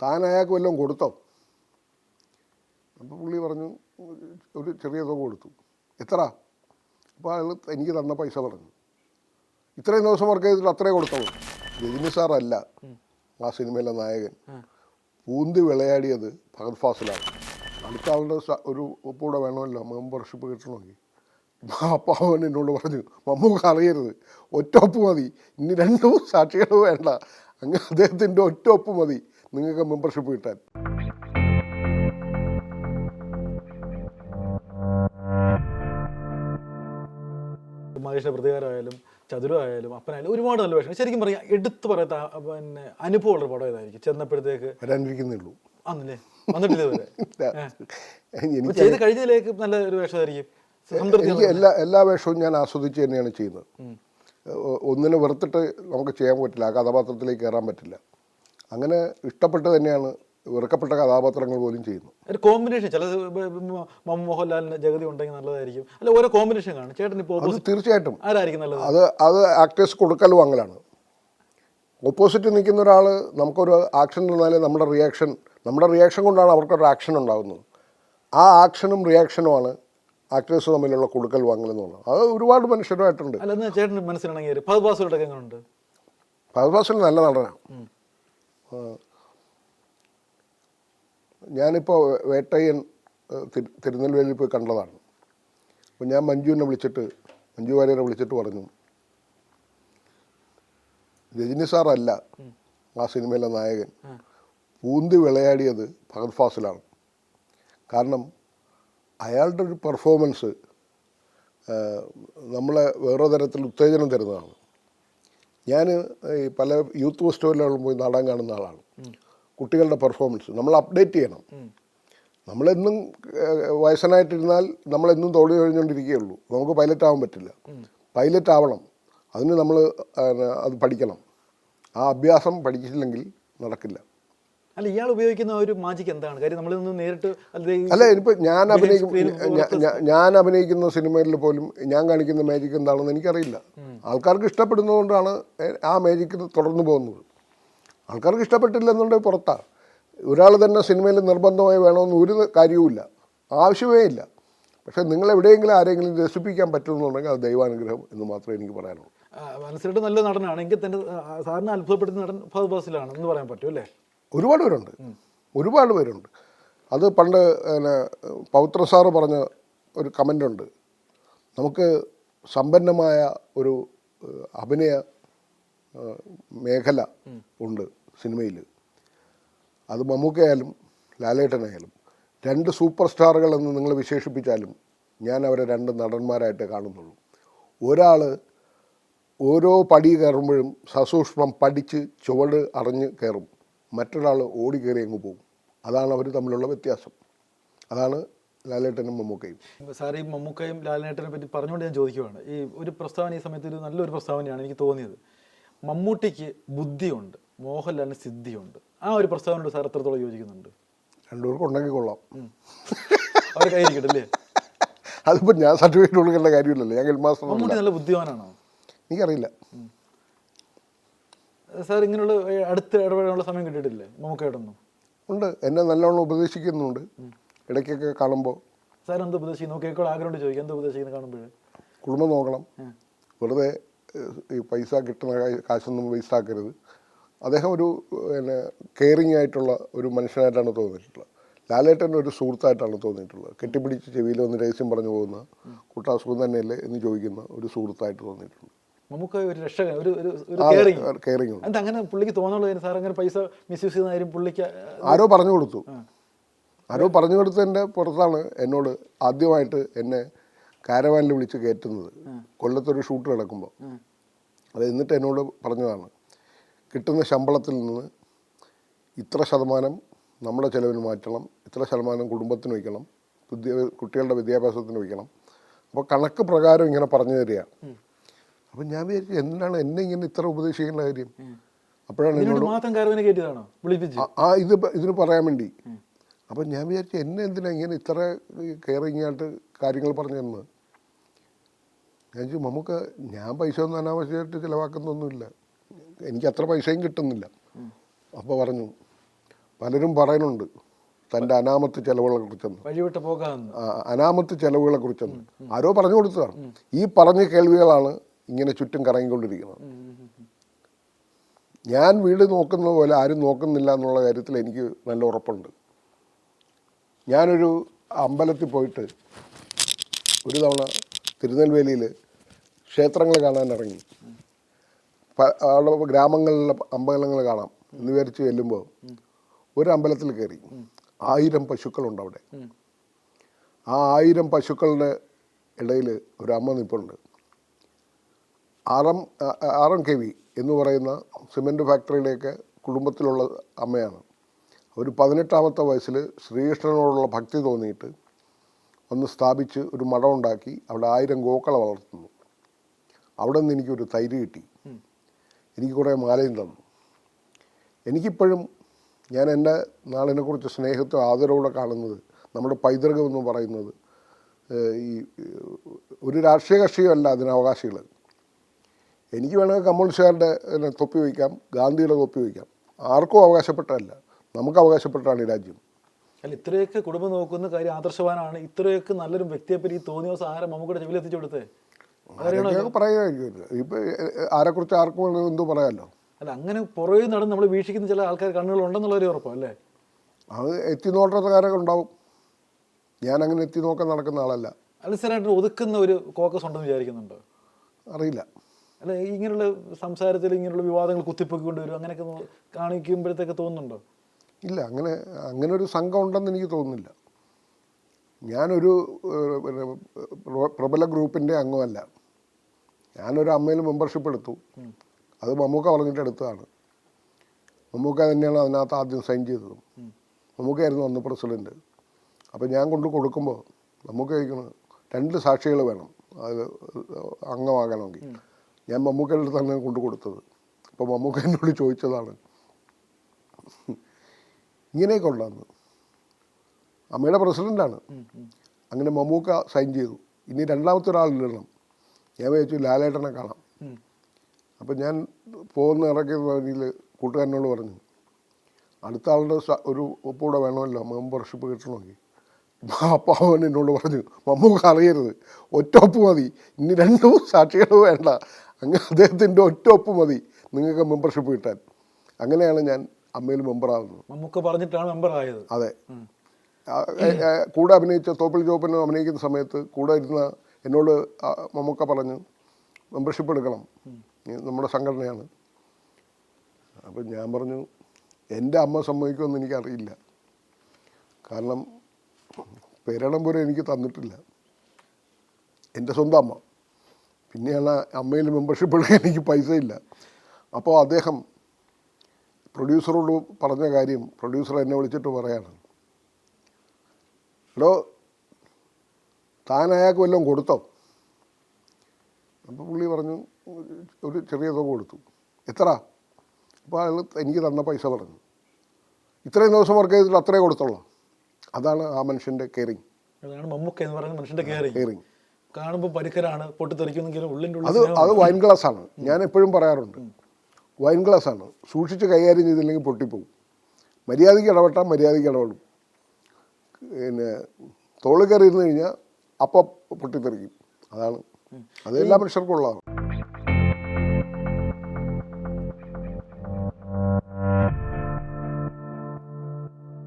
താൻ അയാൾക്ക് വല്ലതും കൊടുത്തോ? അപ്പോൾ പുള്ളി പറഞ്ഞു ഒരു ചെറിയ തുക കൊടുത്തു. എത്ര? അപ്പോൾ അയാൾ എനിക്ക് തന്ന പൈസ പറഞ്ഞു. ഇത്രയും ദിവസം വർക്ക് ചെയ്തിട്ട് അത്രേ കൊടുത്തോളൂ. രജനി സാറല്ല ആ സിനിമയിലെ നായകൻ. പൂന്തി വിളയാടിയത് ഫഹദ് ഫാസിലാണ്. അടുത്ത ആളുടെ ഒരു ഒപ്പ് കൂടെ വേണമല്ലോ മെമ്പർഷിപ്പ് കിട്ടണമെങ്കിൽ. അപ്പോൾ അവൻ എന്നോട് പറഞ്ഞു, മമ്മൂക്ക് അറിയരുത്, ഒറ്റ ഒപ്പ് മതി, ഇനി 2 സാക്ഷികൾ വേണ്ട, അങ്ങ് അദ്ദേഹത്തിൻ്റെ ഒറ്റ ഒപ്പ് മതി നിങ്ങൾക്ക് മെമ്പർഷിപ്പ് കിട്ടാൻ. മഹേഷിൻ്റെ പ്രതികാരമായാലും ചതുരമായാലും അപ്പനായാലും ഒരുപാട് നല്ല വേഷം. ശരിക്കും പറയാം എടുത്തു പറയാത്ത പിന്നെ അനുഭവമുള്ള പടം ഏതായിരിക്കും? ചെന്നപ്പോഴത്തേക്ക് വരാനിരിക്കുന്നേ ഉള്ളൂ. ആണല്ലേ? വന്നിട്ടില്ല ഇതുവരെ. ചെയ്ത് കഴിഞ്ഞതിലേക്ക് നല്ല ഒരു വേഷമായിരിക്കും. എനിക്ക് എല്ലാ വേഷവും ഞാൻ ആസ്വദിച്ച് തന്നെയാണ് ചെയ്യുന്നത്. ഒന്നിനെ വെറുത്തിട്ട് നമുക്ക് ചെയ്യാൻ പറ്റില്ല, ആ കഥാപാത്രത്തിലേക്ക് കയറാൻ പറ്റില്ല. അങ്ങനെ ഇഷ്ടപ്പെട്ട് തന്നെയാണ് വെറുക്കപ്പെട്ട കഥാപാത്രങ്ങൾ പോലും ചെയ്യുന്നു. ഒരു കോമ്പിനേഷൻ ചില മോഹൻലാലിന് ജഗതി ഉണ്ടെങ്കിൽ നല്ലതായിരിക്കും. അല്ല, ഓരോ കോമ്പിനേഷൻ കാണും. ചേട്ടൻ ഇപ്പോൾ തീർച്ചയായിട്ടും ആരായിരിക്കും നല്ലത്? അത് ആക്ടേഴ്സ് കൊടുക്കൽ വാങ്ങലാണ്. ഓപ്പോസിറ്റ് നിൽക്കുന്ന ഒരാൾ നമുക്കൊരു ആക്ഷൻ തന്നാലേ നമ്മുടെ റിയാക്ഷൻ കൊണ്ടാണ് അവർക്കൊരു ആക്ഷൻ ഉണ്ടാകുന്നത്. ആ ആക്ഷനും റിയാക്ഷനുമാണ് ആക്ടേഴ്സ് തമ്മിലുള്ള കൊടുക്കൽ വാങ്ങൽ എന്നുള്ളത്. അത് ഒരുപാട് മനുഷ്യരുമായിട്ടുണ്ട്. അല്ല, ചേട്ടൻ മനസ്സിലാണെങ്കിൽ ഫഹദ് ഫാസിലൊക്കെ എങ്ങനെയുണ്ട്? ഫഹദ് ഫാസിൽ നല്ല നടനാണ്. ഞാനിപ്പോൾ വേട്ടയ്യൻ തിരുനെൽവേലിയിൽ പോയി കണ്ടതാണ്. അപ്പോൾ ഞാൻ മഞ്ജു വാര്യരെ വിളിച്ചിട്ട് പറഞ്ഞു, രജനി സാറല്ല ആ സിനിമയിലെ നായകൻ. പൂന്തി വിളയാടിയത് ഫഹദ് ഫാസിലാണ്. കാരണം അയാളുടെ ഒരു പെർഫോമൻസ് നമ്മളെ വേറെ തരത്തിൽ ഉത്തേജനം തരുന്നതാണ്. ഞാൻ ഈ പല യൂത്ത് ഫെസ്റ്റിവലുകളിലും പോയി നാടകം കാണുന്ന ആളാണ്. കുട്ടികളുടെ പെർഫോമൻസ് നമ്മൾ അപ്ഡേറ്റ് ചെയ്യണം. നമ്മളെന്നും വയസ്സനായിട്ടിരുന്നാൽ നമ്മളെന്നും തോളി കഴിഞ്ഞുകൊണ്ടിരിക്കുകയുള്ളൂ. നമുക്ക് പൈലറ്റ് ആവാൻ പറ്റില്ല. പൈലറ്റ് ആവണം, അതിന് നമ്മൾ അത് പഠിക്കണം. ആ അഭ്യാസം പഠിച്ചില്ലെങ്കിൽ നടക്കില്ല. അല്ല, ഇയാൾ ഉപയോഗിക്കുന്ന ഒരു മാജിക് എന്താണ്? കാര്യം നമ്മളിന്ന് നേരിട്ട് അല്ല, ഇനിയിപ്പോൾ ഞാൻ അഭിനയിക്കുന്ന സിനിമയിൽ പോലും ഞാൻ കാണിക്കുന്ന മാജിക് എന്താണെന്ന് എനിക്കറിയില്ല. ആൾക്കാർക്ക് ഇഷ്ടപ്പെടുന്നതുകൊണ്ടാണ് ആ മാജിക് തുടർന്നു പോകുന്നത്. ആൾക്കാർക്ക് ഇഷ്ടപ്പെട്ടില്ലെന്നുണ്ടെങ്കിൽ പുറത്താണ്. ഒരാൾ തന്നെ സിനിമയിൽ നിർബന്ധമായി വേണമെന്ന് ഒരു കാര്യവുമില്ല, ആവശ്യമേ ഇല്ല. പക്ഷേ നിങ്ങൾ എവിടെയെങ്കിലും ആരെങ്കിലും രസിപ്പിക്കാൻ പറ്റുമെന്നുണ്ടെങ്കിൽ അത് ദൈവാനുഗ്രഹം എന്ന് മാത്രമേ എനിക്ക് പറയാനുള്ളൂ. മനസ്സിലായിട്ട് നല്ല നടനാണ് എങ്കിൽ തന്നെ സാറിന് അത്ഭുതപ്പെടുന്ന നടൻ ഫഹദ് ഫാസിലാണ് എന്ന് പറയാൻ പറ്റും അല്ലേ? ഒരുപാട് പേരുണ്ട്. അത് പണ്ട് പൗത്ര സാറ് പറഞ്ഞ ഒരു കമൻ്റുണ്ട്, നമുക്ക് സമ്പന്നമായ ഒരു അഭിനയ മേഖല ഉണ്ട് സിനിമയിൽ. അത് മമ്മൂക്കയായാലും ലാലേട്ടനായാലും 2 സൂപ്പർ സ്റ്റാറുകൾ എന്ന് നിങ്ങൾ വിശേഷിപ്പിച്ചാലും ഞാൻ അവരെ 2 നടന്മാരായിട്ടേ കാണുന്നുള്ളൂ. ഒരാൾ ഓരോ പടി കയറുമ്പോഴും സസൂക്ഷ്മം പഠിച്ച് ചുവട് അറിഞ്ഞ് കയറും, മറ്റൊരാൾ ഓടി കയറി അങ്ങ് പോകും. അതാണ് അവർ തമ്മിലുള്ള വ്യത്യാസം. അതാണ് ലാലേട്ടനും മമ്മൂക്കയും. സാർ ഈ മമ്മൂക്കയും ലാലേട്ടനെ പറ്റി പറഞ്ഞുകൊണ്ട് ഞാൻ ചോദിക്കുവാണ്, ഈ ഒരു പ്രസ്താവന ഈ സമയത്ത് ഒരു നല്ലൊരു പ്രസ്താവനയാണ് എനിക്ക് തോന്നിയത്. മമ്മൂട്ടിക്ക് ബുദ്ധിയുണ്ട്, മോഹൻലാലിന് സിദ്ധിയുണ്ട്. ആ ഒരു പ്രസ്താവനയോട് സാർ എത്രത്തോളം യോജിക്കുന്നുണ്ട്? 2 പേർക്കും ഉണ്ടെങ്കിൽ കൊള്ളാം. അവർ കൈയിരിക്കട്ടല്ലേ? അതിപ്പോൾ ഞാൻ സർട്ടിഫിക്കറ്റ് കൊടുക്കേണ്ട കാര്യമില്ലല്ലോ. ഞാൻ ഹെഡ് മാസ്റ്റർ. മമ്മൂട്ടി നല്ല ബുദ്ധിമാനാണോ? എനിക്കറിയില്ല. സാർ ഇങ്ങനെയുള്ള അടുത്ത് ഇടപെടാനുള്ള സമയം കിട്ടിയിട്ടില്ലേ മമ്മൂക്കയോടൊന്നും? ഉണ്ട്, എന്നെ നല്ലോണം ഉപദേശിക്കുന്നുണ്ട് ഇടയ്ക്കൊക്കെ കാണുമ്പോൾ. സാർ എന്ത് ഉപദേശിക്കുന്നു? കേൾക്കോട് ആഗ്രഹം ചോദിക്കും, എന്ത് ഉപദേശിക്കുന്നത് കാണുമ്പോൾ? കുടുംബം നോക്കണം, വെറുതെ ഈ പൈസ കിട്ടുന്ന കാശൊന്നും വേസ്റ്റ് ആക്കരുത്. അദ്ദേഹം ഒരു കെയറിങ് ആയിട്ടുള്ള ഒരു മനുഷ്യനായിട്ടാണ് തോന്നിയിട്ടുള്ളത്. ലാലേട്ടൻ ഒരു സുഹൃത്തായിട്ടാണ് തോന്നിയിട്ടുള്ളത്. കെട്ടിപ്പിടിച്ച് ചെവിയിൽ വന്ന് രഹസ്യം പറഞ്ഞു പോകുന്ന, കൂട്ടാസുഖം തന്നെയല്ലേ എന്ന് ചോദിക്കുന്ന ഒരു സുഹൃത്തായിട്ട് തോന്നിയിട്ടുണ്ട്. നമുക്ക് ഒരു രക്ഷകൻ, ഒരു കെയറിങ് ഉണ്ട്. അങ്ങനെ പുള്ളിക്ക് തോന്നുള്ളൂ. സാർ അങ്ങനെ പൈസ മിസ്യൂസ് ചെയ്യുന്ന കാര്യം പുള്ളിക്ക് ആരോ പറഞ്ഞു കൊടുത്തതിൻ്റെ പുറത്താണ് എന്നോട് ആദ്യമായിട്ട് എന്നെ കാരവാനിൽ വിളിച്ച് കയറ്റുന്നത്. കൊല്ലത്തൊരു ഷൂട്ട് നടക്കുമ്പോൾ അത് എന്നിട്ട് എന്നോട് പറഞ്ഞതാണ്, കിട്ടുന്ന ശമ്പളത്തിൽ നിന്ന് ഇത്ര ശതമാനം നമ്മുടെ ചിലവിന് മാറ്റണം, ഇത്ര ശതമാനം കുടുംബത്തിന് വയ്ക്കണം, കുട്ടികളുടെ വിദ്യാഭ്യാസത്തിന് വയ്ക്കണം. അപ്പോൾ കണക്ക് പ്രകാരം ഇങ്ങനെ പറഞ്ഞു തരികയാണ്. അപ്പം ഞാൻ വിചാരിച്ചു, എന്തിനാണ് എന്നെ ഇങ്ങനെ ഇത്ര ഉപദേശിക്കേണ്ട കാര്യം? അപ്പോഴാണ് എന്നോട് ഇതിന് പറയാൻ വേണ്ടി. അപ്പം ഞാൻ വിചാരിച്ചു, എന്നെ എന്തിനാ ഇങ്ങനെ ഇത്ര കെയറിങ് ആയിട്ട് കാര്യങ്ങൾ പറഞ്ഞു തന്നത്? ഞാൻ ചോദിച്ചു, നമുക്ക് ഞാൻ പൈസ ഒന്നും അനാവശ്യമായിട്ട് ചിലവാക്കുന്നൊന്നുമില്ല, എനിക്ക് അത്ര പൈസയും കിട്ടുന്നില്ല. അപ്പോൾ പറഞ്ഞു, പലരും പറയുന്നുണ്ട് തൻ്റെ അനാമത്ത് ചെലവുകളെ കുറിച്ചെന്ന്. വഴിവിട്ട് പോകാമെന്ന്. അനാമത്ത് ചെലവുകളെ കുറിച്ചെന്ന് ആരോ പറഞ്ഞു കൊടുത്തതാണ്. ഈ പറഞ്ഞ കേൾവികളാണ് ഇങ്ങനെ ചുറ്റും കറങ്ങിക്കൊണ്ടിരിക്കുന്നത്. ഞാൻ വീട് നോക്കുന്നത് പോലെ ആരും നോക്കുന്നില്ല എന്നുള്ള കാര്യത്തിൽ എനിക്ക് നല്ല ഉറപ്പുണ്ട്. ഞാനൊരു അമ്പലത്തിൽ പോയിട്ട് ഒരു തവണ തിരുനെൽവേലിയിൽ ക്ഷേത്രങ്ങൾ കാണാൻ ഇറങ്ങി. അവിടെ ഗ്രാമങ്ങളിലെ അമ്പലങ്ങൾ കാണാം എന്ന് വിചാരിച്ച് ചെല്ലുമ്പോൾ ഒരു അമ്പലത്തിൽ കയറി. 1000 പശുക്കളുണ്ട് അവിടെ. ആ 1000 പശുക്കളുടെ ഇടയിൽ ഒരു അമ്മ നിൽപ്പുണ്ട്. RM KV എന്ന് പറയുന്ന സിമൻറ്റ് ഫാക്ടറിയിലേക്ക് കുടുംബത്തിലുള്ള അമ്മയാണ്. ഒരു 18ാമത്തെ വയസ്സിൽ ശ്രീകൃഷ്ണനോടുള്ള ഭക്തി തോന്നിയിട്ട് ഒന്ന് സ്ഥാപിച്ച് ഒരു മഠം ഉണ്ടാക്കി അവിടെ 1000 ഗോക്കളെ വളർത്തുന്നു. അവിടെ നിന്ന് എനിക്കൊരു തൈര് കിട്ടി. എനിക്ക് കുറേ മാലയും തന്നു. എനിക്കിപ്പോഴും ഞാൻ എൻ്റെ നാടിനെക്കുറിച്ച് സ്നേഹത്തെ ആദരവോടെ കാണുന്നത് നമ്മുടെ പൈതൃകം എന്ന് പറയുന്നത് ഈ ഒരു രാഷ്ട്രീയ കക്ഷിയല്ല അതിന് അവകാശികൾ. എനിക്ക് വേണമെങ്കിൽ കമ്മ്യൂണിസ്റ്റുകാരുടെ തൊപ്പി വയ്ക്കാം, ഗാന്ധിയുടെ തൊപ്പി വയ്ക്കാം. ആർക്കും അവകാശപ്പെട്ടതല്ല, നമുക്ക് അവകാശപ്പെട്ടാണ് ഈ രാജ്യം. അല്ല, ഇത്രയൊക്കെ കുടുംബം നോക്കുന്ന കാര്യം ആദർശവാനാണ്. ഇത്രയൊക്കെ നല്ലൊരു വ്യക്തിയെപ്പറ്റി ഈ തോന്നിയ ദിവസം ആരെ മമ്മൂക്കയുടെ ചെവിയിൽ എത്തിച്ചു കൊടുത്തേ? പറയുമായിരിക്കും. ഇപ്പം ആരെക്കുറിച്ച് ആർക്കും എന്തോ പറയാമല്ലോ. അല്ല, അങ്ങനെ പുറകെ നടന്ന് നമ്മൾ വീക്ഷിക്കുന്ന ചില ആൾക്കാർ കണ്ണുകളുണ്ടെന്നുള്ളൊരു ഉറപ്പല്ലേ? അത് എത്തി നോട്ടക്കാരൊക്കെ ഉണ്ടാവും. ഞാനങ്ങനെ എത്തി നോക്കാൻ നടക്കുന്ന ആളല്ല. അലസരായിട്ട് ഒതുക്കുന്ന ഒരു കോക്കസ് ഉണ്ടെന്ന് വിചാരിക്കുന്നുണ്ടോ? അറിയില്ല. അല്ല, ഇങ്ങനെയുള്ള സംസാരത്തിൽ ഇങ്ങനെയുള്ള വിവാദങ്ങൾ കുത്തിപ്പൊക്കിക്കൊണ്ടുവരും അങ്ങനെയൊക്കെ കാണിക്കുമ്പോഴത്തേക്ക് തോന്നുന്നുണ്ടോ? ഇല്ല, അങ്ങനെ ഒരു സംഘം ഉണ്ടെന്ന് എനിക്ക് തോന്നുന്നില്ല. ഞാനൊരു പ്രബല ഗ്രൂപ്പിൻ്റെ അംഗമല്ല. ഞാനൊരു അമ്മയിൽ മെമ്പർഷിപ്പ് എടുത്തു. അത് മമ്മൂക്ക പറഞ്ഞിട്ട് എടുത്തതാണ്. മമ്മൂക്ക തന്നെയാണ് അതിനകത്ത് ആദ്യം സൈൻ ചെയ്തതും. മമ്മൂക്കയായിരുന്നു അന്ന് പ്രസിഡൻറ്റ്. അപ്പോൾ ഞാൻ കൊണ്ട് കൊടുക്കുമ്പോൾ മമ്മൂക്ക ചോദിക്കണം 2 സാക്ഷികൾ വേണം അത് അംഗമാകണമെങ്കിൽ. ഞാൻ മമ്മൂക്കയുടെ അടുത്ത് തന്നെ കൊണ്ട് കൊടുത്തത്. അപ്പോൾ മമ്മൂക്ക എന്നോട് ചോദിച്ചതാണ് ഇങ്ങനെയൊക്കെ ഉണ്ടെന്ന്. അമ്മയുടെ പ്രസിഡൻ്റാണ്. അങ്ങനെ മമ്മൂക്ക സൈൻ ചെയ്തു. ഇനി 2ാമത്തെ ഒരാളിടണം. ഞാൻ വിചാരിച്ചു ലാലേട്ടനെ കാണാം. അപ്പം ഞാൻ പോകുന്ന ഇറക്കിയ വഴിയിൽ കൂട്ടുകാരനോട് പറഞ്ഞു അടുത്ത ആളുടെ ഒരു ഒപ്പൂടെ വേണമല്ലോ മെമ്പർഷിപ്പ് കിട്ടണമെങ്കിൽ. അപ്പോൾ അവൻ എന്നോട് പറഞ്ഞു മമ്മൂക്ക അറിയരുത്, ഒറ്റ ഒപ്പ് മതി, ഇനി 2 സാക്ഷികൾ വേണ്ട, അങ്ങനെ അദ്ദേഹത്തിൻ്റെ ഒറ്റ ഒപ്പ് മതി നിങ്ങൾക്ക് മെമ്പർഷിപ്പ് കിട്ടാൻ. അങ്ങനെയാണ് ഞാൻ അമ്മയിൽ മെമ്പറാകുന്നത്. മമ്മൂക്ക പറഞ്ഞിട്ടാണ് മെമ്പർ ആയത്. അതെ. കൂടെ അഭിനയിച്ച തോപ്പിൽ ജോപ്പനും അഭിനയിക്കുന്ന സമയത്ത് കൂടെ ഇരുന്ന എന്നോട് മമ്മൂക്ക പറഞ്ഞു മെമ്പർഷിപ്പ് എടുക്കണം, നമ്മുടെ സംഘടനയാണ്. അപ്പം ഞാൻ പറഞ്ഞു എൻ്റെ അമ്മ സമ്മതിക്കുമെന്ന് എനിക്കറിയില്ല. കാരണം പേരണം പോലും എനിക്ക് തന്നിട്ടില്ല, എൻ്റെ സ്വന്തം അമ്മ. പിന്നെയാണ് അമ്മയിൽ മെമ്പർഷിപ്പ് എടുക്കാൻ എനിക്ക് പൈസ ഇല്ല. അപ്പോൾ അദ്ദേഹം പ്രൊഡ്യൂസറോട് പറഞ്ഞ കാര്യം പ്രൊഡ്യൂസർ എന്നെ വിളിച്ചിട്ട് പറയാണ്, എടോ താൻ അയാൾക്ക് വല്ലതും കൊടുത്തോ? അപ്പോൾ പുള്ളി പറഞ്ഞു ഒരു ചെറിയ തുക കൊടുത്തു. എത്ര? അപ്പോൾ അയാൾ എനിക്ക് തന്ന പൈസ പറഞ്ഞു. ഇത്രയും ദിവസം വർക്ക് ചെയ്തിട്ട് അത്രേ കൊടുത്തുള്ളൂ. അതാണ് ആ മനുഷ്യൻ്റെ കെയറിങ്. അതാണ് മമ്മൂക്ക എന്ന് പറയുന്ന മനുഷ്യൻ്റെ കെയറിങ്. കാണുമ്പോൾ പരിക്കരാണ്, പൊട്ടിത്തെറിക്കുന്നെങ്കിലും ഉള്ളിൻ്റെ അത് വൈൻ ഗ്ലാസ്സാണ്. ഞാൻ എപ്പോഴും പറയാറുണ്ട്, വൈൻ ഗ്ലാസ്സാണ്. സൂക്ഷിച്ച് കൈകാര്യം ചെയ്തില്ലെങ്കിൽ പൊട്ടിപ്പോവും. മര്യാദയ്ക്ക് ഇടപെട്ടാൽ മര്യാദയ്ക്ക് ഇടപെടും. പിന്നെ തോളിൽ കയറി ഇരുന്ന് കഴിഞ്ഞാൽ അപ്പം പൊട്ടിത്തെറിക്കും. അതാണ്, അത് എല്ലാ മനുഷ്യർക്കും ഉള്ളതാണ്.